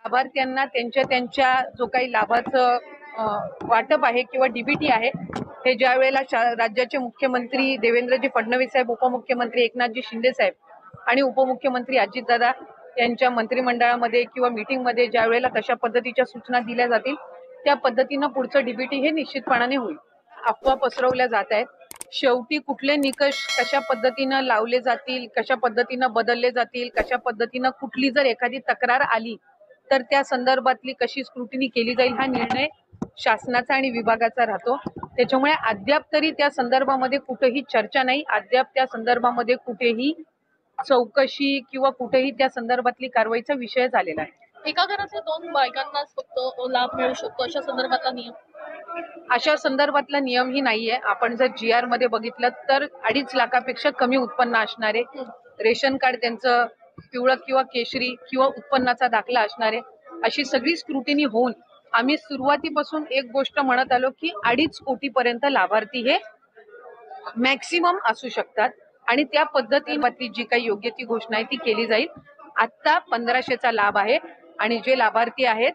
लाभार्थ्यांना त्यांच्या जो काही लाभाचं वाटप आहे किंवा डीबीटी आहे हे ज्या वेळेला राज्याचे मुख्यमंत्री देवेंद्रजी फडणवीस साहेब, उपमुख्यमंत्री एकनाथजी शिंदे साहेब आणि उपमुख्यमंत्री अजितदादा यांच्या मंत्रिमंडळामध्ये किंवा मीटिंगमध्ये ज्या वेळेला तशा पद्धतीच्या सूचना दिल्या जातील त्या पद्धतीनं पुढचं डीबीटी हे निश्चितपणाने होईल. अफवा पसरवल्या जात आहेत. शेवटी कुठले निकष कशा पद्धतीनं लावले जातील, कशा पद्धतीनं बदलले जातील, कशा पद्धतीनं कुठली जर एखादी तक्रार आली तर त्या संदर्भातली कशी स्क्रुटिनी केली जाईल हा निर्णय शासनाचा आणि विभागाचा राहतो. त्याच्यामुळे अद्याप तरी त्या संदर्भामध्ये कुठेही चर्चा नाही, अद्याप त्या संदर्भामध्ये कुठेही चौकशी किंवा कुठेही त्या संदर्भातली कारवाईचा विषय झालेला आहे. एका घरातल्या 2 बायकांनाच फक्त लाभ मिळू शकतो अशा संदर्भातला नियमही नाहीये. आपण जर GR मध्ये बघितलं तर 2.5 लाखापेक्षा कमी उत्पन्न असणारे, रेशन कार्ड त्यांचं पिवळं किंवा केशरी किंवा उत्पन्नाचा दाखला असणारे अशी सगळी स्क्रुटिनी होऊन आम्ही सुरुवातीपासून एक गोष्ट म्हणत आलो की 2.5 कोटीपर्यंत लाभार्थी हे मॅक्सिमम असू शकतात आणि त्या पद्धतीने जी काही योग्य ती घोषणा आहे ती केली जाईल. आता 1500चा लाभ आहे आणि जे लाभार्थी आहेत,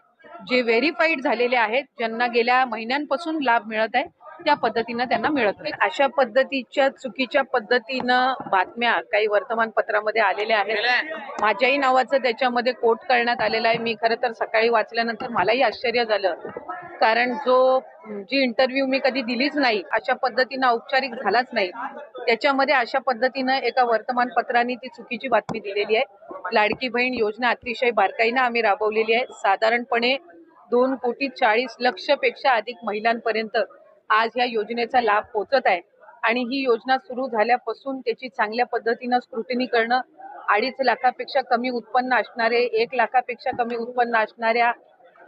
जे व्हेरीफाईड झालेले आहेत, ज्यांना गेल्या महिन्यांपासून लाभ मिळत आहे त्या पद्धतीनं त्यांना मिळत नाही. अशा पद्धतीच्या चुकीच्या पद्धतीनं बातम्या काही वर्तमानपत्रामध्ये आलेल्या आहेत. माझ्याही नावाचं त्याच्यामध्ये कोट करण्यात आलेलं आहे. मी खरं तर सकाळी वाचल्यानंतर मलाही आश्चर्य झालं, कारण जी इंटरव्ह्यू मी कधी दिलीच नाही, अशा पद्धतीनं औपचारिक झालाच नाही, त्याच्यामध्ये अशा पद्धतीनं एका वर्तमानपत्राने ती चुकीची बातमी दिलेली आहे. लाडकी बहीण योजना अतिशय बारकाईनं आम्ही राबवलेली आहे. साधारणपणे 2,40,00,000 पेक्षा अधिक महिलांपर्यंत आज ह्या योजनेचा लाभ पोहोचत आहे आणि ही योजना सुरू झाल्यापासून त्याची चांगल्या पद्धतीनं स्क्रुटिनी करणं, 2.5 लाखापेक्षा कमी उत्पन्न असणारे, 1 लाखापेक्षा कमी उत्पन्न असणाऱ्या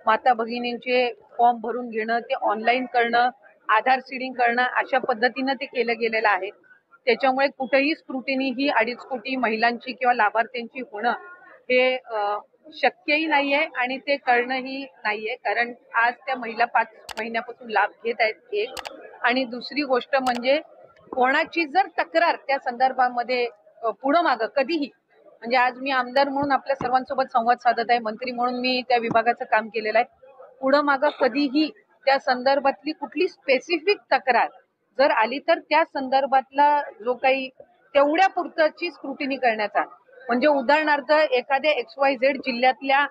माता भगिनींचे फॉर्म भरून घेणं, ते ऑनलाईन करणं, आधार सीडिंग करणं, अशा पद्धतीनं ते केलं गेलेलं आहे. त्याच्यामुळे कुठेही स्क्रुटिनी ही 2.5 कोटी महिलांची किंवा लाभार्थ्यांची होणं हे शक्यही नाहीये आणि ते करणंही नाहीये, कारण आज त्या महिला 5 महिन्यापासून लाभ घेत आहेत. एक आणि दुसरी गोष्ट म्हणजे कोणाची जर तक्रार त्या संदर्भामध्ये पुढं मागं कधीही, म्हणजे आज मी आमदार म्हणून आपल्या सर्वांसोबत संवाद साधत आहे, मंत्री म्हणून मी त्या विभागाचं काम केलेलं आहे, पुढं मागं कधीही त्या संदर्भातली कुठली स्पेसिफिक तक्रार जर आली तर त्या संदर्भातला जो काही तेवढ्या पुरतची स्क्रुटिनी करण्याचा, म्हणजे उदाहरणार्थ एखाद्या XYZ जिल्ह्यातल्या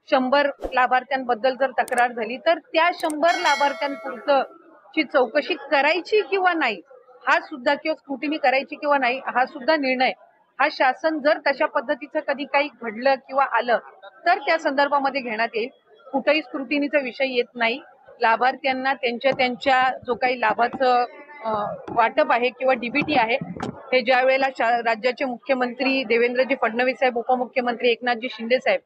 100 लाभार्थ्यांबद्दल जर तक्रार झाली तर त्या 100 लाभार्थ्यांपुरतची चौकशी करायची किंवा नाही हा सुद्धा, किंवा स्क्रुटिनी करायची किंवा नाही हा सुद्धा निर्णय हा शासन जर तशा पद्धतीचं कधी काही घडलं किंवा आलं तर त्या संदर्भामध्ये घेण्यात येईल. कुठेही स्क्रुटिनीचा विषय येत नाही. लाभार्थ्यांना त्यांच्या जो काही लाभाचं वाटप आहे किंवा डीबीटी आहे हे ज्या वेळेला राज्याचे मुख्यमंत्री देवेंद्रजी फडणवीस साहेब, उपमुख्यमंत्री एकनाथजी शिंदे साहेब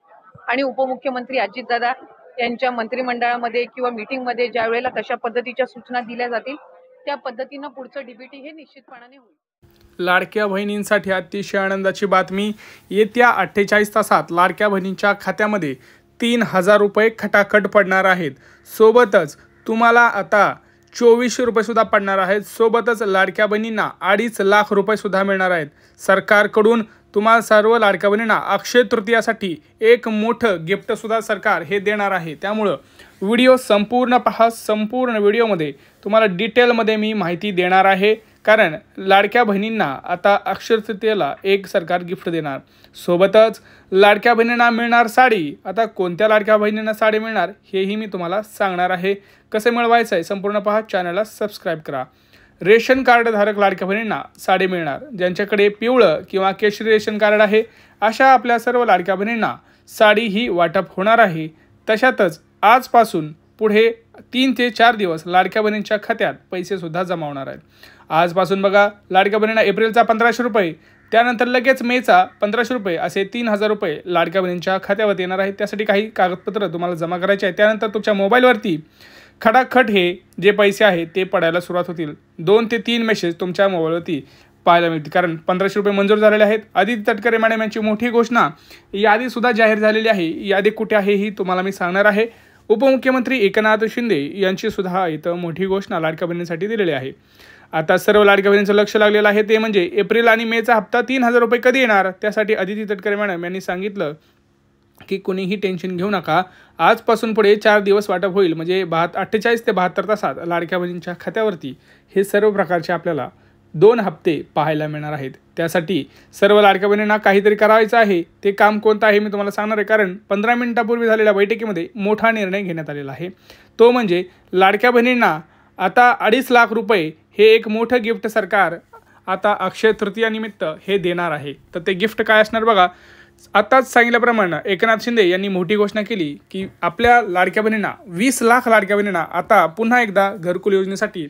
आणि उपमुख्यमंत्री अजितदादा यांच्या मंत्रिमंडळामध्ये किंवा मीटिंगमध्ये ज्या वेळेला तशा पद्धतीच्या सूचना दिल्या जातील त्या पद्धतीनं पुढचं डीबीटी हे निश्चितपणाने होईल. लाडक्या बहिणींसाठी अतिशय आनंदाची बातमी. येत्या 48 तासात लाडक्या बहिणींच्या खात्यामध्ये 3,000 रुपये खटाखट पडणार आहेत. सोबतच तुम्हाला आता 2400 रुपये सुद्धा पडणार आहेत. सोबतच लाडक्या बहिणींना 2.5 लाख रुपये सुद्धा मिळणार आहेत. सरकारकडून तुम्हाला सर्व लाडक्या बहिणींना अक्षय तृतीयासाठी एक मोठं गिफ्ट सुद्धा सरकार हे देणार आहे. त्यामुळं व्हिडिओ संपूर्ण पहा. संपूर्ण व्हिडिओमध्ये तुम्हाला डिटेलमध्ये मी माहिती देणार आहे, कारण लाडक्या बहिणींना आता अक्षय तृतीयेला एक सरकार गिफ्ट देणार. सोबतच लाडक्या बहिणींना मिळणार साडी. आता कोणत्या लाडक्या बहिणींना साडी मिळणार हेही मी तुम्हाला सांगणार आहे. कसे मिळवायचं आहे संपूर्ण पहा. चॅनलला सबस्क्राईब करा. रेशन कार्ड धारक लाडक्या बहिणींना साडी मिळणार. ज्यांच्याकडे पिवळं किंवा केशरी रेशन कार्ड आहे अशा आपल्या सर्व लाडक्या बहिणींना साडी ही वाटप होणार आहे. तशातच आजपासून पुढे 3 ते 4 दिवस लाडक्या बहिणींच्या खात्यात पैसे सुद्धा जमा होणार आहेत. आजपासून बघा, लाडक्या बहिणींना एप्रिलचा 1500 रुपये, त्यानंतर लगेच मेचा 1500 रुपये असे 3,000 रुपये लाडक्या बहिणींच्या खात्यावर येणार आहेत. त्यासाठी काही कागदपत्र तुम्हाला जमा करायचे आहे. त्यानंतर तुमच्या मोबाईलवरती खडाखट हे जे पैसे आहेत ते पडायला सुरुवात होतील. 2 ते 3 मेसेज तुमच्या मोबाईलवरती पाहायला मिळतील, कारण 1500 रुपये मंजूर झालेले आहेत. आदिती तटकरे मॅडम यांची मोठी घोषणा, यादीसुद्धा जाहीर झालेली आहे. यादी कुठे आहे ही तुम्हाला मी सांगणार आहे. उपमुख्यमंत्री एकनाथ शिंदे यांची सुद्धा इथं मोठी घोषणा लाडक्या बहिणींसाठी दिलेली आहे. आता सर्व लाडक्या बहिणींचं लक्ष लागलेलं आहे, ते म्हणजे एप्रिल आणि मेचा हप्ता 3,000 रुपये कधी येणार. त्यासाठी आदिती तटकरे मॅडम यांनी सांगितलं की कोणीही टेन्शन घेऊ नका. आजपासून पुढे 4 दिवस वाटप होईल, म्हणजे 48 ते 72 तासात लाडक्या बहिणींच्या खात्यावरती हे सर्व प्रकारचे आपल्याला 2 हप्ते पाहायला मिळणार आहेत. त्यासाठी सर्व लाडक्या बहिणींना काहीतरी करायचं आहे. ते काम कोणतं आहे मी तुम्हाला सांगणार आहे, कारण 15 मिनिटापूर्वी झालेल्या बैठकीमध्ये मोठा निर्णय घेण्यात आलेला आहे. तो म्हणजे लाडक्या बहिणींना आता 2.5 लाख रुपये हे एक मोठं गिफ्ट सरकार आता अक्षय तृतीयानिमित्त हे देणार आहे. तर ते गिफ्ट काय असणार बघा. आताच सांगितल्याप्रमाणे एकनाथ शिंदे यांनी मोठी घोषणा केली की आपल्या लाडक्या बहिणींना 20 लाख लाडक्या बहिणींना आता पुन्हा एकदा घरकुल योजनेसाठी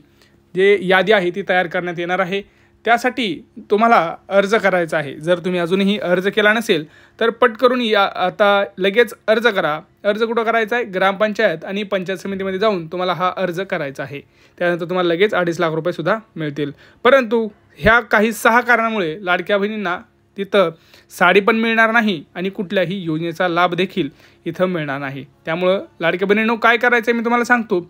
जे यादी आहे ती तयार करण्यात येणार आहे. त्यासाठी तुम्हाला अर्ज करायचा आहे. जर तुम्ही अजूनही अर्ज केला नसेल तर पट करून आता लगेच अर्ज करा. अर्ज कुठं करायचा आहे? ग्रामपंचायत आणि पंचायत समितीमध्ये जाऊन तुम्हाला हा अर्ज करायचा आहे. त्यानंतर तुम्हाला लगेच 2.5 लाख रुपयेसुद्धा मिळतील. परंतु ह्या काही 6 कारणामुळे लाडक्या बहिणींना तिथं साडी पण मिळणार नाही आणि कुठल्याही योजनेचा लाभ देखील इथं मिळणार नाही. त्यामुळं लाडक्या बहिणींनो काय करायचं आहे मी तुम्हाला सांगतो.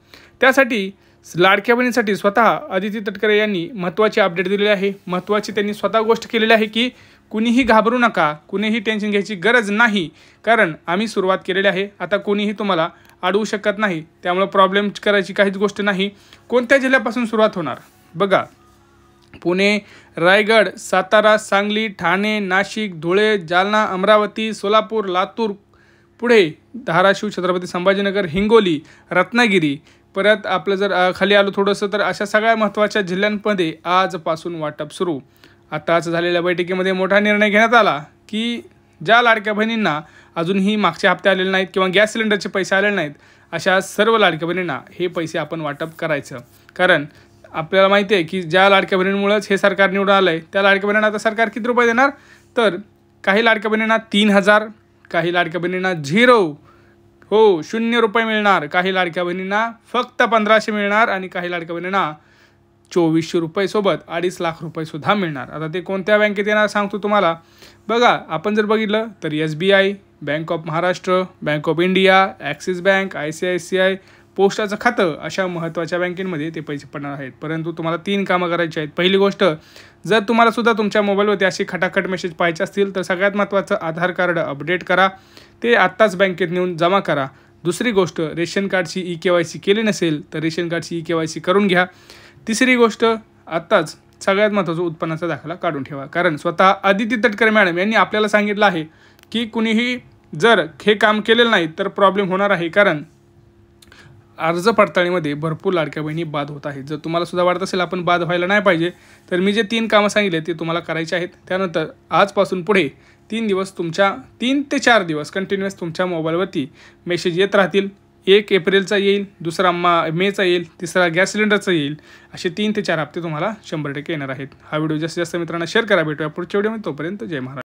त्यासाठी लाडक्या बहिणींसाठी स्वतः अदिती तटकरे यांनी महत्त्वाची अपडेट दिलेली आहे. महत्त्वाची त्यांनी स्वतः गोष्ट केलेली आहे की कुणीही घाबरू नका, कुणीही टेन्शन घ्यायची गरज नाही, कारण आम्ही सुरुवात केलेली आहे. आता कोणीही तुम्हाला अडवू शकत नाही. त्यामुळे प्रॉब्लेम करायची काहीच गोष्ट नाही. कोणत्या जिल्ह्यापासून सुरुवात होणार बघा. पुणे, रायगड, सातारा, सांगली, ठाणे, नाशिक, धुळे, जालना, अमरावती, सोलापूर, लातूर, पुढे धाराशिव, छत्रपती संभाजीनगर, हिंगोली, रत्नागिरी, परत आपलं जर खाली आलो थोडंसं तर अशा सगळ्या महत्त्वाच्या जिल्ह्यांमध्ये आजपासून वाटप सुरू. आताच झालेल्या बैठकीमध्ये मोठा निर्णय घेण्यात आला की ज्या लाडक्या बहिणींना अजूनही मागचे हप्ते आलेले नाहीत किंवा गॅस सिलेंडरचे पैसे आलेले नाहीत अशा सर्व लाडक्या बहिणींना हे पैसे आपण वाटप करायचं. कारण आपल्याला माहिती आहे की ज्या लाडक्या बहिणींमुळेच हे सरकार निवडून आलं आहे त्या लाडक्या बहिणींना आता सरकार किती रुपये देणार, तर काही लाडक्या बहिणींना 3,000, काही लाडक्या बहिणींना 0 रुपये मिळणार, काही लाडक्या बहिणींना फक्त 1,500 मिळणार आणि काही लाडक्या बहिणींना 2,400 रुपये सोबत 2.5 लाख रुपयेसुद्धा मिळणार. आता ते कोणत्या बँकेत येणार सांगतो तुम्हाला. बघा आपण जर बघितलं तर SBI, bank of Maharashtra, bank of India, axis bank, ICICI, पोस्टाचं खातं अशा महत्त्वाच्या बँकेमध्ये ते पैसे पडणार आहेत. परंतु तुम्हाला 3 कामं करायची आहेत. पहिली गोष्ट, जर तुम्हाला सुद्धा तुमच्या मोबाईलवरती असे खटाखट मेसेज पाहायचे असतील तर सगळ्यात महत्त्वाचं आधार कार्ड अपडेट करा. ते आत्ताच बँकेत नेऊन जमा करा. दुसरी गोष्ट, रेशन कार्डची EKYC केली नसेल तर रेशन कार्डची EKYC करून घ्या. तिसरी गोष्ट, आत्ताच सगळ्यात महत्त्वाचं उत्पन्नाचा दाखला काढून ठेवा. कारण स्वतः अदिती तटकरे मॅडम यांनी आपल्याला सांगितलं आहे की कुणीही जर हे काम केलेलं नाही तर प्रॉब्लेम होणार आहे. कारण अर्ज पडताळणीमध्ये भरपूर लाडक्या बहिणी बाद होत आहेत. जर तुम्हाला सुद्धा वाटत असेल आपण बाद व्हायला नाही पाहिजे तर मी जे 3 कामं सांगितले ते तुम्हाला करायचे आहेत. त्यानंतर आजपासून पुढे 3 ते 4 दिवस कंटिन्युअस तुमच्या मोबाईलवरती मेसेज येत राहतील. 1 एप्रिलचा येईल, दुसरा मेचा येईल, तिसरा गॅस सिलेंडरचा येईल. असे 3 ते 4 हप्ते तुम्हाला 100% येणार आहेत. हा व्हिडिओ जास्तीत जास्त मित्रांना शेअर करा. भेटूया पुढच्या व्हिडिओमध्ये. तोपर्यंत जय महाराज.